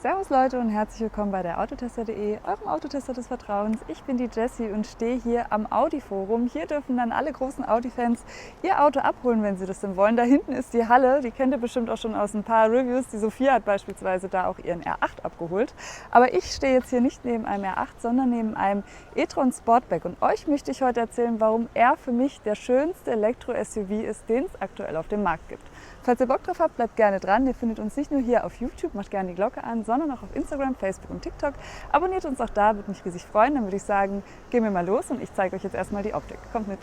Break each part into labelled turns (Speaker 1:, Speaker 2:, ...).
Speaker 1: Servus Leute und herzlich willkommen bei der Autotester.de, eurem Autotester des Vertrauens. Ich bin die Jessie und stehe hier am Audi-Forum. Hier dürfen dann alle großen Audi-Fans ihr Auto abholen, wenn sie das denn wollen. Da hinten ist die Halle, die kennt ihr bestimmt auch schon aus ein paar Reviews. Die Sophia hat beispielsweise da auch ihren R8 abgeholt. Aber ich stehe jetzt hier nicht neben einem R8, sondern neben einem e-tron Sportback. Und euch möchte ich heute erzählen, warum er für mich der schönste Elektro-SUV ist, den es aktuell auf dem Markt gibt. Falls ihr Bock drauf habt, bleibt gerne dran. Ihr findet uns nicht nur hier auf YouTube, macht gerne die Glocke an, sondern auch auf Instagram, Facebook und TikTok. Abonniert uns auch da, würde mich riesig freuen. Dann würde ich sagen, gehen wir mal los und ich zeige euch jetzt erstmal die Optik. Kommt mit!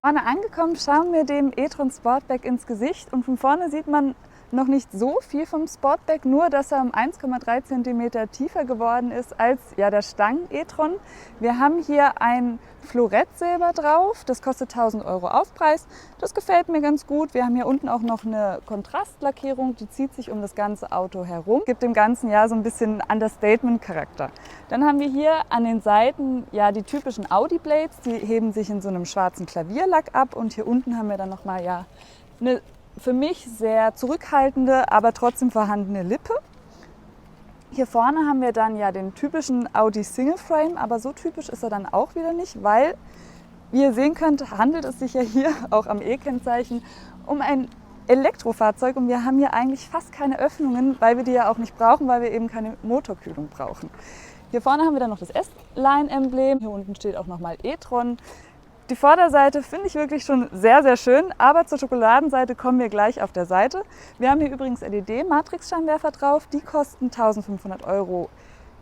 Speaker 1: Vorne angekommen, schauen wir dem e-tron Sportback ins Gesicht und von vorne sieht man noch nicht so viel vom Sportback, nur dass er um 1,3 cm tiefer geworden ist als der Stangen e-tron. Wir haben hier ein Florettsilber drauf, das kostet 1000 € Aufpreis. Das gefällt mir ganz gut. Wir haben hier unten auch noch eine Kontrastlackierung, die zieht sich um das ganze Auto herum, gibt dem Ganzen so ein bisschen Understatement-Charakter. Dann haben wir hier an den Seiten die typischen Audi Blades, die heben sich in so einem schwarzen Klavierlack ab und hier unten haben wir dann nochmal eine für mich sehr zurückhaltende, aber trotzdem vorhandene Lippe. Hier vorne haben wir dann den typischen Audi Single Frame, aber so typisch ist er dann auch wieder nicht, weil, wie ihr sehen könnt, handelt es sich ja hier auch am E-Kennzeichen um ein Elektrofahrzeug und wir haben hier eigentlich fast keine Öffnungen, weil wir die ja auch nicht brauchen, weil wir eben keine Motorkühlung brauchen. Hier vorne haben wir dann noch das S-Line-Emblem, hier unten steht auch nochmal e-tron. Die Vorderseite finde ich wirklich schon sehr, sehr schön, aber zur Schokoladenseite kommen wir gleich auf der Seite. Wir haben hier übrigens LED-Matrix-Scheinwerfer drauf, die kosten 1500 €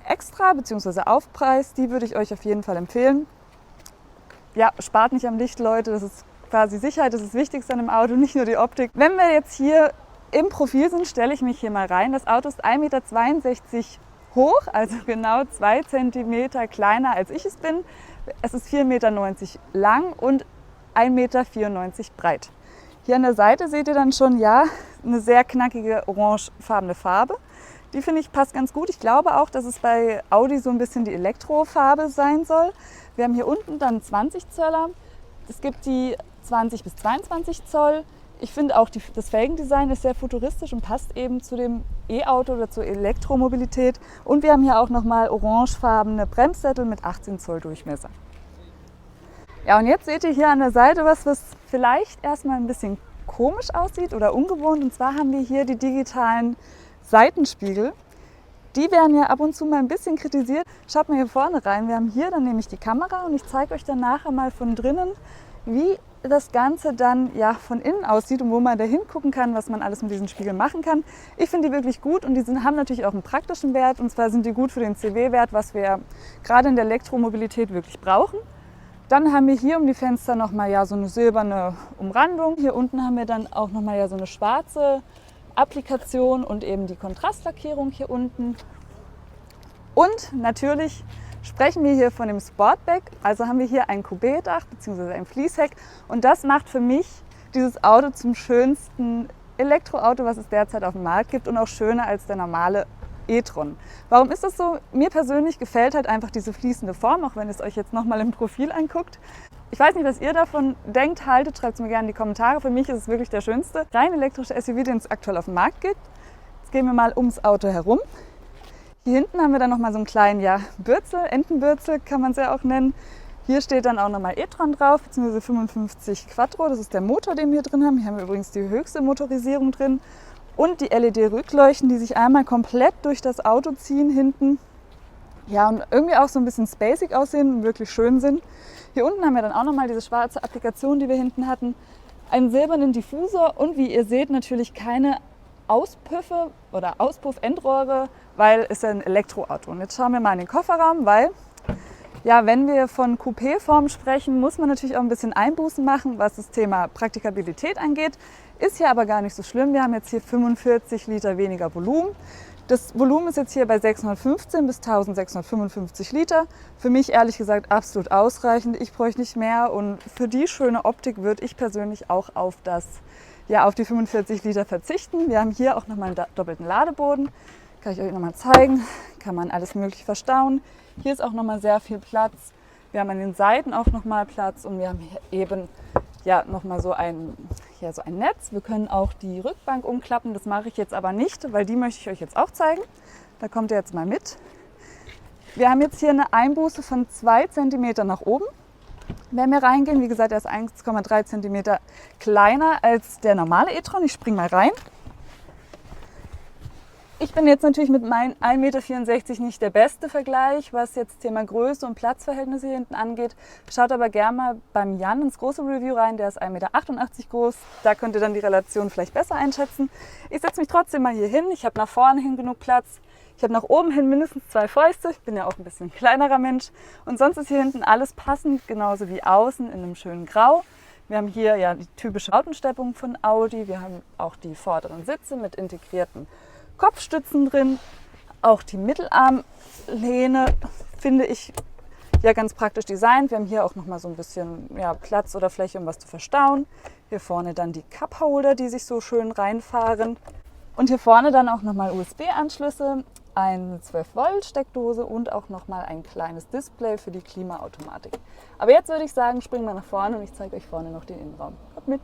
Speaker 1: extra bzw. Aufpreis. Die würde ich euch auf jeden Fall empfehlen. Ja, spart nicht am Licht, Leute, das ist quasi Sicherheit, das ist das Wichtigste an einem Auto, nicht nur die Optik. Wenn wir jetzt hier im Profil sind, stelle ich mich hier mal rein. Das Auto ist 1,62 m hoch, also genau 2 cm kleiner als ich es bin. Es ist 4,90 Meter lang und 1,94 Meter breit. Hier an der Seite seht ihr dann schon eine sehr knackige orangefarbene Farbe. Die finde ich passt ganz gut. Ich glaube auch, dass es bei Audi so ein bisschen die Elektrofarbe sein soll. Wir haben hier unten dann 20 Zöller. Es gibt die 20 bis 22 Zoll. Ich finde auch, das Felgendesign ist sehr futuristisch und passt eben zu dem E-Auto oder zur Elektromobilität. Und wir haben hier auch nochmal orangefarbene Bremssättel mit 18 Zoll Durchmesser. Ja, und jetzt seht ihr hier an der Seite was vielleicht erstmal ein bisschen komisch aussieht oder ungewohnt. Und zwar haben wir hier die digitalen Seitenspiegel. Die werden ja ab und zu mal ein bisschen kritisiert. Schaut mal hier vorne rein. Wir haben hier dann nämlich die Kamera und ich zeige euch dann nachher mal von drinnen, wie das Ganze dann von innen aussieht und wo man da hingucken kann, was man alles mit diesen Spiegeln machen kann. Ich finde die wirklich gut und die haben natürlich auch einen praktischen Wert. Und zwar sind die gut für den CW-Wert, was wir gerade in der Elektromobilität wirklich brauchen. Dann haben wir hier um die Fenster nochmal so eine silberne Umrandung. Hier unten haben wir dann auch nochmal so eine schwarze Applikation und eben die Kontrastlackierung hier unten. Und natürlich sprechen wir hier von dem Sportback, also haben wir hier ein Coupé-Dach bzw. ein Fließheck und das macht für mich dieses Auto zum schönsten Elektroauto, was es derzeit auf dem Markt gibt und auch schöner als der normale e-tron. Warum ist das so? Mir persönlich gefällt halt einfach diese fließende Form, auch wenn ihr es euch jetzt nochmal im Profil anguckt. Ich weiß nicht, was ihr davon denkt, schreibt es mir gerne in die Kommentare. Für mich ist es wirklich der schönste rein elektrische SUV, den es aktuell auf dem Markt gibt. Jetzt gehen wir mal ums Auto herum. Hier hinten haben wir dann nochmal so einen kleinen Bürzel, Entenbürzel kann man es ja auch nennen. Hier steht dann auch nochmal e-tron drauf, beziehungsweise 55 Quattro, das ist der Motor, den wir hier drin haben. Hier haben wir übrigens die höchste Motorisierung drin. Und die LED-Rückleuchten, die sich einmal komplett durch das Auto ziehen hinten. Ja, und irgendwie auch so ein bisschen spacig aussehen und wirklich schön sind. Hier unten haben wir dann auch nochmal diese schwarze Applikation, die wir hinten hatten. Einen silbernen Diffusor und wie ihr seht natürlich keine Auspüffe oder Auspuffendrohre, weil es ja ein Elektroauto. Und jetzt schauen wir mal in den Kofferraum, weil Ja, wenn wir von Coupé-Form sprechen, muss man natürlich auch ein bisschen Einbußen machen, was das Thema Praktikabilität angeht. Ist hier aber gar nicht so schlimm. Wir haben jetzt hier 45 Liter weniger Volumen. Das Volumen ist jetzt hier bei 615 bis 1655 Liter. Für mich ehrlich gesagt absolut ausreichend. Ich bräuchte nicht mehr und für die schöne Optik würde ich persönlich auch auf die 45 Liter verzichten. Wir haben hier auch nochmal einen doppelten Ladeboden. Kann ich euch nochmal zeigen. Kann man alles mögliche verstauen. Hier ist auch nochmal sehr viel Platz. Wir haben an den Seiten auch nochmal Platz und wir haben hier eben nochmal so ein Netz. Wir können auch die Rückbank umklappen. Das mache ich jetzt aber nicht, weil die möchte ich euch jetzt auch zeigen. Da kommt ihr jetzt mal mit. Wir haben jetzt hier eine Einbuße von 2 cm nach oben. Wenn wir reingehen, wie gesagt, er ist 1,3 cm kleiner als der normale e-tron. Ich springe mal rein. Ich bin jetzt natürlich mit meinen 1,64 m nicht der beste Vergleich, was jetzt Thema Größe und Platzverhältnisse hier hinten angeht. Schaut aber gerne mal beim Jan ins große Review rein, der ist 1,88 m groß. Da könnt ihr dann die Relation vielleicht besser einschätzen. Ich setze mich trotzdem mal hier hin. Ich habe nach vorne hin genug Platz. Ich habe nach oben hin mindestens 2 Fäuste. Ich bin ja auch ein bisschen kleinerer Mensch. Und sonst ist hier hinten alles passend, genauso wie außen in einem schönen Grau. Wir haben hier ja die typische Außensteppung von Audi. Wir haben auch die vorderen Sitze mit integrierten Kopfstützen drin. Auch die Mittelarmlehne finde ich ja ganz praktisch designt. Wir haben hier auch noch mal so ein bisschen Platz oder Fläche, um was zu verstauen. Hier vorne dann die Cupholder, die sich so schön reinfahren. Und hier vorne dann auch noch mal USB-Anschlüsse, eine 12-Volt-Steckdose und auch noch mal ein kleines Display für die Klimaautomatik. Aber jetzt würde ich sagen, springen wir nach vorne und ich zeige euch vorne noch den Innenraum. Kommt mit!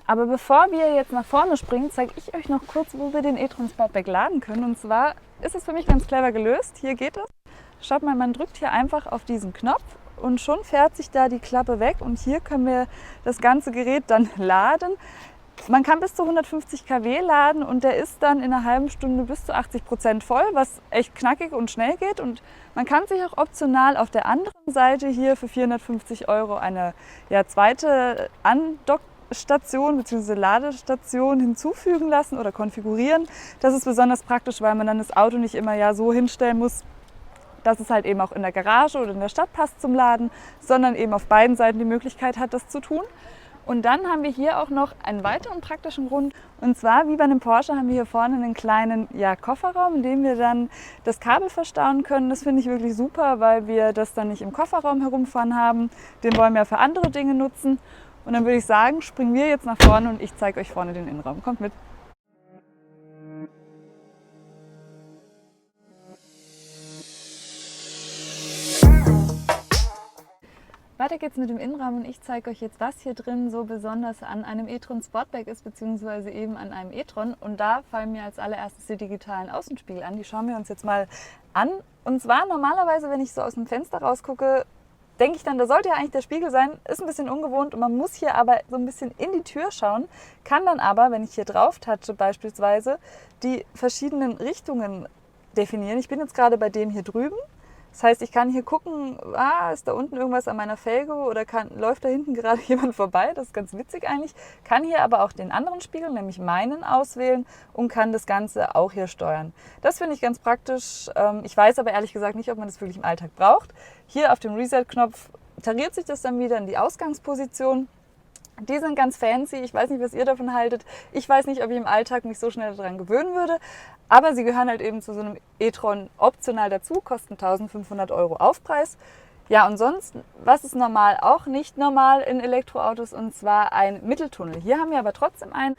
Speaker 1: Aber bevor wir jetzt nach vorne springen, zeige ich euch noch kurz, wo wir den e-tron Sportback laden können. Und zwar ist es für mich ganz clever gelöst. Hier geht es. Schaut mal, man drückt hier einfach auf diesen Knopf und schon fährt sich da die Klappe weg. Und hier können wir das ganze Gerät dann laden. Man kann bis zu 150 kW laden und der ist dann in einer halben Stunde bis zu 80% voll, was echt knackig und schnell geht. Und man kann sich auch optional auf der anderen Seite hier für 450 € eine zweite Andockstation bzw. Ladestation hinzufügen lassen oder konfigurieren. Das ist besonders praktisch, weil man dann das Auto nicht immer so hinstellen muss, dass es halt eben auch in der Garage oder in der Stadt passt zum Laden, sondern eben auf beiden Seiten die Möglichkeit hat, das zu tun. Und dann haben wir hier auch noch einen weiteren praktischen Grund. Und zwar, wie bei einem Porsche, haben wir hier vorne einen kleinen Kofferraum, in dem wir dann das Kabel verstauen können. Das finde ich wirklich super, weil wir das dann nicht im Kofferraum herumfahren haben. Den wollen wir für andere Dinge nutzen. Und dann würde ich sagen, springen wir jetzt nach vorne und ich zeige euch vorne den Innenraum. Kommt mit! Weiter geht's mit dem Innenraum und ich zeige euch jetzt, was hier drin so besonders an einem e-tron Sportback ist, beziehungsweise eben an einem e-tron. Und da fallen mir als allererstes die digitalen Außenspiegel an. Die schauen wir uns jetzt mal an. Und zwar normalerweise, wenn ich so aus dem Fenster rausgucke, denke ich dann, da sollte ja eigentlich der Spiegel sein. Ist ein bisschen ungewohnt und man muss hier aber so ein bisschen in die Tür schauen. Kann dann aber, wenn ich hier drauf touche beispielsweise, die verschiedenen Richtungen definieren. Ich bin jetzt gerade bei dem hier drüben. Das heißt, ich kann hier gucken, ist da unten irgendwas an meiner Felge oder läuft da hinten gerade jemand vorbei. Das ist ganz witzig eigentlich. Kann hier aber auch den anderen Spiegel, nämlich meinen, auswählen und kann das Ganze auch hier steuern. Das finde ich ganz praktisch. Ich weiß aber ehrlich gesagt nicht, ob man das wirklich im Alltag braucht. Hier auf dem Reset-Knopf tariert sich das dann wieder in die Ausgangsposition. Die sind ganz fancy. Ich weiß nicht, was ihr davon haltet. Ich weiß nicht, ob ich im Alltag mich so schnell daran gewöhnen würde. Aber sie gehören halt eben zu so einem e-tron optional dazu, kosten 1.500 € Aufpreis. Ja, und sonst, was ist normal, auch nicht normal in Elektroautos, und zwar ein Mitteltunnel. Hier haben wir aber trotzdem einen.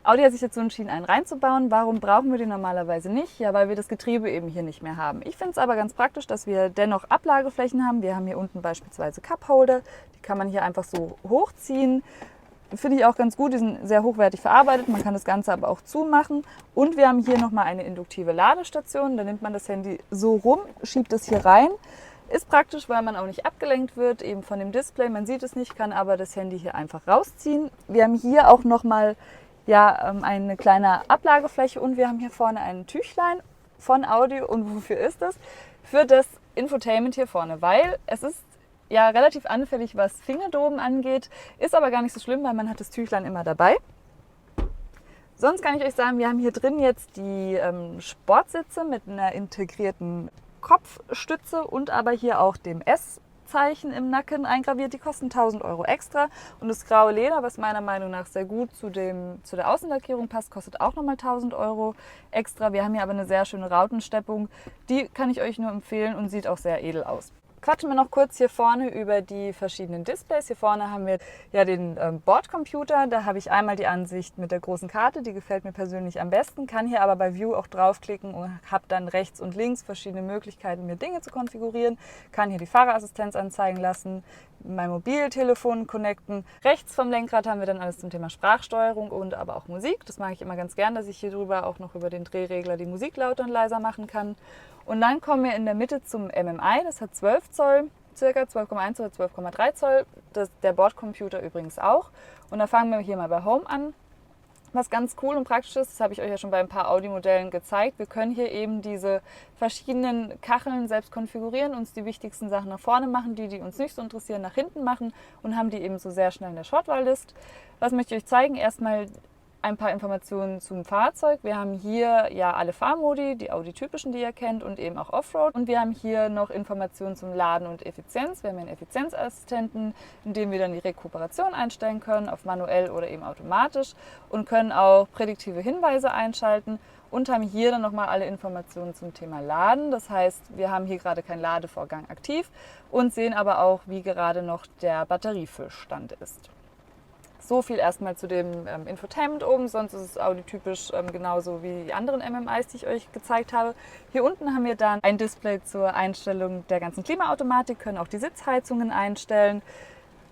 Speaker 1: Audi hat sich dazu entschieden, einen reinzubauen. Warum brauchen wir den normalerweise nicht? Ja, weil wir das Getriebe eben hier nicht mehr haben. Ich finde es aber ganz praktisch, dass wir dennoch Ablageflächen haben. Wir haben hier unten beispielsweise Cupholder. Die kann man hier einfach so hochziehen. Finde ich auch ganz gut, die sind sehr hochwertig verarbeitet. Man kann das Ganze aber auch zumachen. Und wir haben hier nochmal eine induktive Ladestation. Da nimmt man das Handy so rum, schiebt es hier rein. Ist praktisch, weil man auch nicht abgelenkt wird, eben von dem Display. Man sieht es nicht, kann aber das Handy hier einfach rausziehen. Wir haben hier auch nochmal eine kleine Ablagefläche und wir haben hier vorne ein Tüchlein von Audi. Und wofür ist das? Für das Infotainment hier vorne, weil es ist relativ anfällig, was Fingerdoben angeht, ist aber gar nicht so schlimm, weil man hat das Tüchlein immer dabei. Sonst kann ich euch sagen, wir haben hier drin jetzt die Sportsitze mit einer integrierten Kopfstütze und aber hier auch dem S-Zeichen im Nacken eingraviert. Die kosten 1.000 Euro extra. Und das graue Leder, was meiner Meinung nach sehr gut zu der Außenlackierung passt, kostet auch nochmal 1.000 Euro extra. Wir haben hier aber eine sehr schöne Rautensteppung. Die kann ich euch nur empfehlen und sieht auch sehr edel aus. Quatschen wir noch kurz hier vorne über die verschiedenen Displays. Hier vorne haben wir ja den Bordcomputer. Da habe ich einmal die Ansicht mit der großen Karte, die gefällt mir persönlich am besten, kann hier aber bei View auch draufklicken und habe dann rechts und links verschiedene Möglichkeiten, mir Dinge zu konfigurieren. Kann hier die Fahrerassistenz anzeigen lassen, mein Mobiltelefon connecten. Rechts vom Lenkrad haben wir dann alles zum Thema Sprachsteuerung und aber auch Musik. Das mag ich immer ganz gern, dass ich hier drüber auch noch über den Drehregler die Musik lauter und leiser machen kann. Und dann kommen wir in der Mitte zum MMI, das hat 12 Zoll, circa 12,1 oder 12,3 Zoll, der Bordcomputer übrigens auch. Und da fangen wir hier mal bei Home an. Was ganz cool und praktisch ist, das habe ich euch ja schon bei ein paar Audi-Modellen gezeigt, wir können hier eben diese verschiedenen Kacheln selbst konfigurieren, uns die wichtigsten Sachen nach vorne machen, die uns nicht so interessieren, nach hinten machen und haben die eben so sehr schnell in der Shortwall-List. Was möchte ich euch zeigen? Erstmal ein paar Informationen zum Fahrzeug. Wir haben hier ja alle Fahrmodi, die Audi-typischen, die ihr kennt, und eben auch Offroad. Und wir haben hier noch Informationen zum Laden und Effizienz. Wir haben hier einen Effizienzassistenten, in dem wir dann die Rekuperation einstellen können, auf manuell oder eben automatisch, und können auch prädiktive Hinweise einschalten und haben hier dann nochmal alle Informationen zum Thema Laden. Das heißt, wir haben hier gerade keinen Ladevorgang aktiv und sehen aber auch, wie gerade noch der Batteriefüllstand ist. So viel erstmal zu dem Infotainment oben, sonst ist es Audi-typisch genauso wie die anderen MMIs, die ich euch gezeigt habe. Hier unten haben wir dann ein Display zur Einstellung der ganzen Klimaautomatik, können auch die Sitzheizungen einstellen.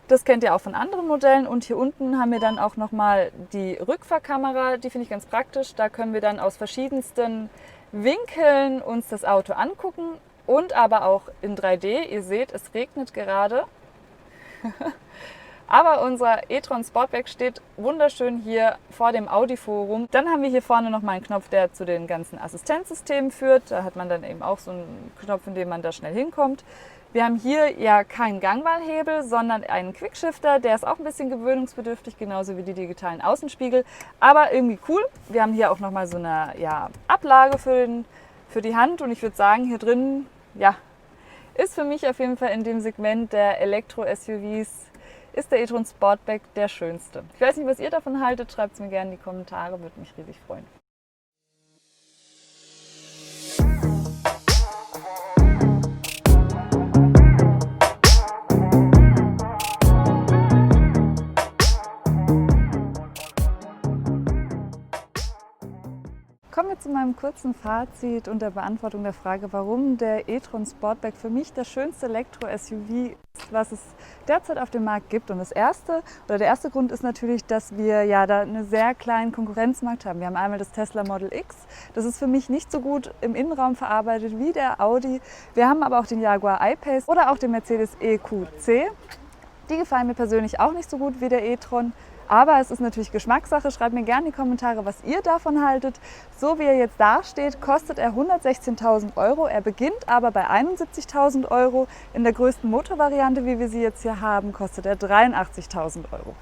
Speaker 1: Das kennt ihr auch von anderen Modellen. Und hier unten haben wir dann auch nochmal die Rückfahrkamera, die finde ich ganz praktisch. Da können wir dann aus verschiedensten Winkeln uns das Auto angucken und aber auch in 3D. Ihr seht, es regnet gerade. Aber unser e-tron Sportback steht wunderschön hier vor dem Audi-Forum. Dann haben wir hier vorne nochmal einen Knopf, der zu den ganzen Assistenzsystemen führt. Da hat man dann eben auch so einen Knopf, in dem man da schnell hinkommt. Wir haben hier ja keinen Gangwahlhebel, sondern einen Quickshifter. Der ist auch ein bisschen gewöhnungsbedürftig, genauso wie die digitalen Außenspiegel. Aber irgendwie cool. Wir haben hier auch nochmal so eine Ablage für die Hand. Und ich würde sagen, hier drin ist für mich auf jeden Fall in dem Segment der Elektro-SUVs ist der e-tron Sportback der schönste. Ich weiß nicht, was ihr davon haltet, schreibt es mir gerne in die Kommentare, würde mich riesig freuen. Kommen wir zu meinem kurzen Fazit und der Beantwortung der Frage, warum der e-tron Sportback für mich das schönste Elektro-SUV ist, was es derzeit auf dem Markt gibt. Und der erste Grund ist natürlich, dass wir ja da einen sehr kleinen Konkurrenzmarkt haben. Wir haben einmal das Tesla Model X, das ist für mich nicht so gut im Innenraum verarbeitet wie der Audi. Wir haben aber auch den Jaguar I-Pace oder auch den Mercedes EQC. Die gefallen mir persönlich auch nicht so gut wie der e-tron. Aber es ist natürlich Geschmackssache. Schreibt mir gerne in die Kommentare, was ihr davon haltet. So wie er jetzt dasteht, kostet er 116.000 Euro. Er beginnt aber bei 71.000 Euro. In der größten Motorvariante, wie wir sie jetzt hier haben, kostet er 83.000 Euro.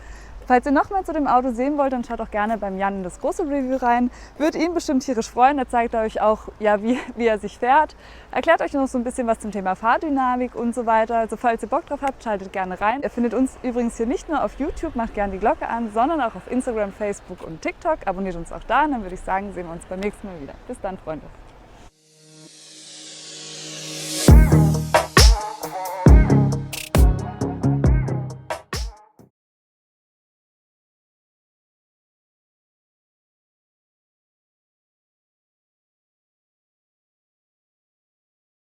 Speaker 1: Falls ihr noch mehr zu dem Auto sehen wollt, dann schaut auch gerne beim Jan in das große Review rein. Wird ihn bestimmt tierisch freuen. Er zeigt euch auch, wie er sich fährt. Erklärt euch noch so ein bisschen was zum Thema Fahrdynamik und so weiter. Also falls ihr Bock drauf habt, schaltet gerne rein. Ihr findet uns übrigens hier nicht nur auf YouTube, macht gerne die Glocke an, sondern auch auf Instagram, Facebook und TikTok. Abonniert uns auch da und dann würde ich sagen, sehen wir uns beim nächsten Mal wieder. Bis dann, Freunde.